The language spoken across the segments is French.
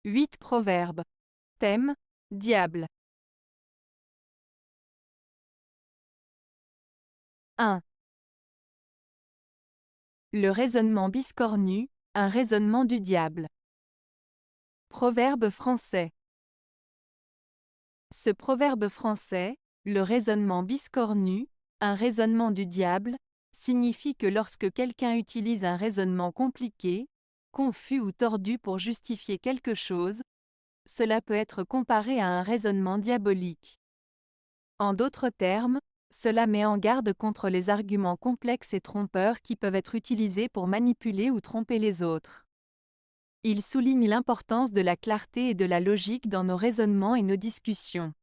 8 proverbes. Thème, diable. 1. Le raisonnement biscornu, un raisonnement du diable. Proverbe français. Ce proverbe français, le raisonnement biscornu, un raisonnement du diable, signifie que lorsque quelqu'un utilise un raisonnement compliqué, confus ou tordu pour justifier quelque chose, cela peut être comparé à un raisonnement diabolique. En d'autres termes, cela met en garde contre les arguments complexes et trompeurs qui peuvent être utilisés pour manipuler ou tromper les autres. Il souligne l'importance de la clarté et de la logique dans nos raisonnements et nos discussions.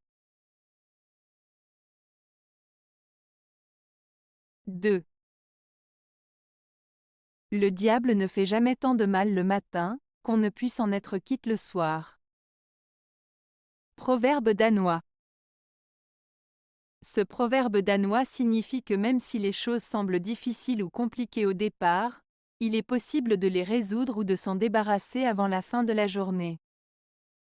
2. Le diable ne fait jamais tant de mal le matin, qu'on ne puisse en être quitte le soir. Proverbe danois. Ce proverbe danois signifie que même si les choses semblent difficiles ou compliquées au départ, il est possible de les résoudre ou de s'en débarrasser avant la fin de la journée.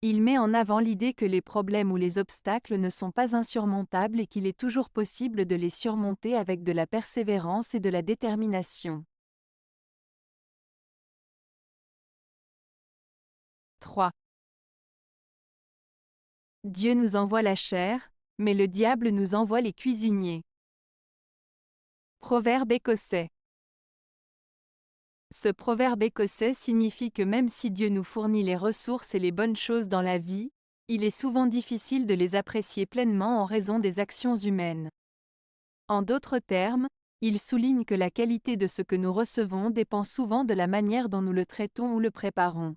Il met en avant l'idée que les problèmes ou les obstacles ne sont pas insurmontables et qu'il est toujours possible de les surmonter avec de la persévérance et de la détermination. 3. Dieu nous envoie la chair, mais le diable nous envoie les cuisiniers. Proverbe écossais. Ce proverbe écossais signifie que même si Dieu nous fournit les ressources et les bonnes choses dans la vie, il est souvent difficile de les apprécier pleinement en raison des actions humaines. En d'autres termes, il souligne que la qualité de ce que nous recevons dépend souvent de la manière dont nous le traitons ou le préparons.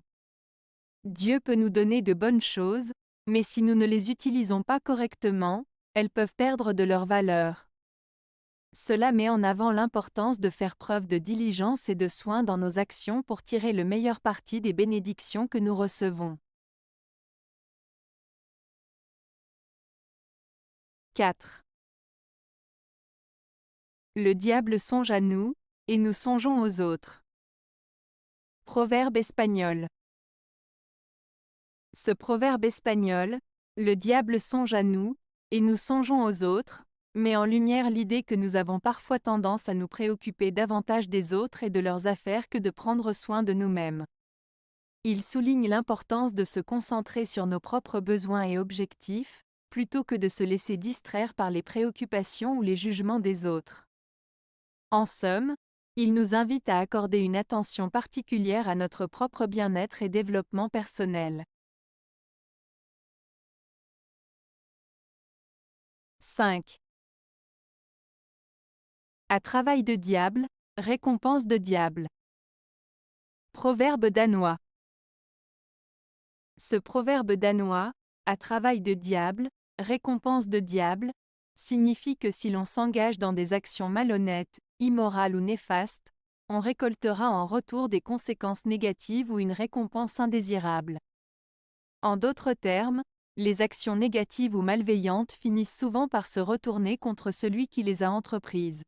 Dieu peut nous donner de bonnes choses, mais si nous ne les utilisons pas correctement, elles peuvent perdre de leur valeur. Cela met en avant l'importance de faire preuve de diligence et de soin dans nos actions pour tirer le meilleur parti des bénédictions que nous recevons. 4. Le diable songe à nous, et nous songeons aux autres. Proverbe espagnol. Ce proverbe espagnol, le diable songe à nous, et nous songeons aux autres, met en lumière l'idée que nous avons parfois tendance à nous préoccuper davantage des autres et de leurs affaires que de prendre soin de nous-mêmes. Il souligne l'importance de se concentrer sur nos propres besoins et objectifs, plutôt que de se laisser distraire par les préoccupations ou les jugements des autres. En somme, il nous invite à accorder une attention particulière à notre propre bien-être et développement personnel. 5. À travail de diable, récompense de diable. Proverbe danois. Ce proverbe danois, à travail de diable, récompense de diable, signifie que si l'on s'engage dans des actions malhonnêtes, immorales ou néfastes, on récoltera en retour des conséquences négatives ou une récompense indésirable. En d'autres termes, les actions négatives ou malveillantes finissent souvent par se retourner contre celui qui les a entreprises.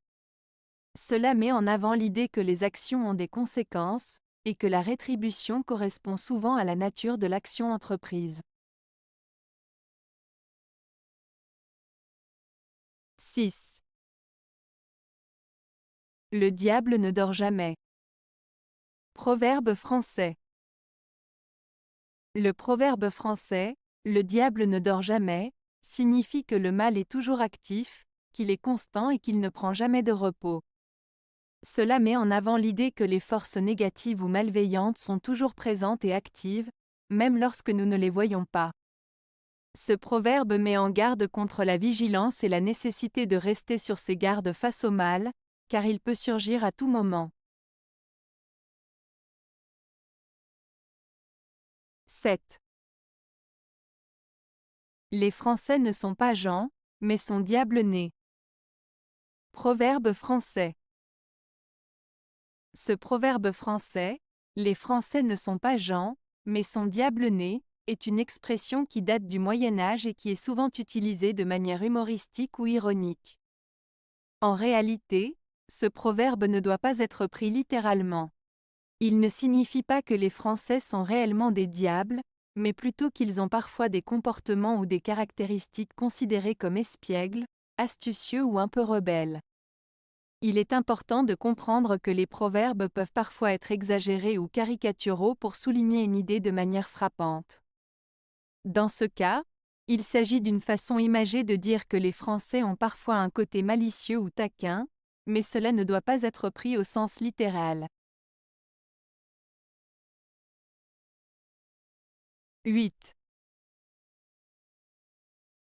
Cela met en avant l'idée que les actions ont des conséquences, et que la rétribution correspond souvent à la nature de l'action entreprise. 6. Le diable ne dort jamais. Proverbe français. Le proverbe français, le diable ne dort jamais, signifie que le mal est toujours actif, qu'il est constant et qu'il ne prend jamais de repos. Cela met en avant l'idée que les forces négatives ou malveillantes sont toujours présentes et actives, même lorsque nous ne les voyons pas. Ce proverbe met en garde contre la vigilance et la nécessité de rester sur ses gardes face au mal, car il peut surgir à tout moment. 7. Les Français ne sont pas gens, mais sont diable-nés. Proverbe français. Ce proverbe français, les Français ne sont pas gens, mais sont diable-nés, est une expression qui date du Moyen Âge et qui est souvent utilisée de manière humoristique ou ironique. En réalité, ce proverbe ne doit pas être pris littéralement. Il ne signifie pas que les Français sont réellement des diables, mais plutôt qu'ils ont parfois des comportements ou des caractéristiques considérées comme espiègles, astucieux ou un peu rebelles. Il est important de comprendre que les proverbes peuvent parfois être exagérés ou caricaturaux pour souligner une idée de manière frappante. Dans ce cas, il s'agit d'une façon imagée de dire que les Français ont parfois un côté malicieux ou taquin, mais cela ne doit pas être pris au sens littéral. 8.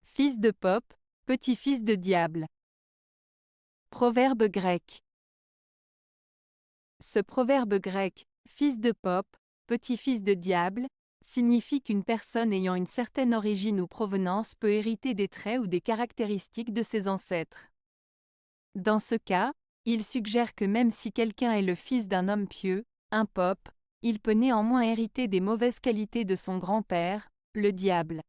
Fils de Pope, petit-fils de diable. Proverbe grec. Ce proverbe grec, fils de Pope, petit-fils de diable, signifie qu'une personne ayant une certaine origine ou provenance peut hériter des traits ou des caractéristiques de ses ancêtres. Dans ce cas, il suggère que même si quelqu'un est le fils d'un homme pieux, un Pope, il peut néanmoins hériter des mauvaises qualités de son grand-père, le diable.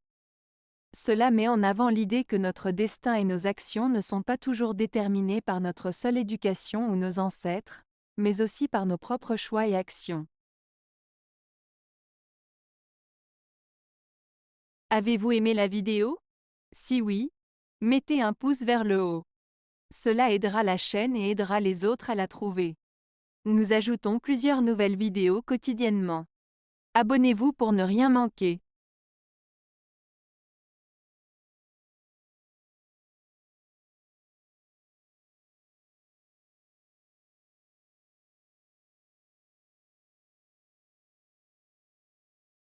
Cela met en avant l'idée que notre destin et nos actions ne sont pas toujours déterminés par notre seule éducation ou nos ancêtres, mais aussi par nos propres choix et actions. Avez-vous aimé la vidéo? Si oui, mettez un pouce vers le haut. Cela aidera la chaîne et aidera les autres à la trouver. Nous ajoutons plusieurs nouvelles vidéos quotidiennement. Abonnez-vous pour ne rien manquer.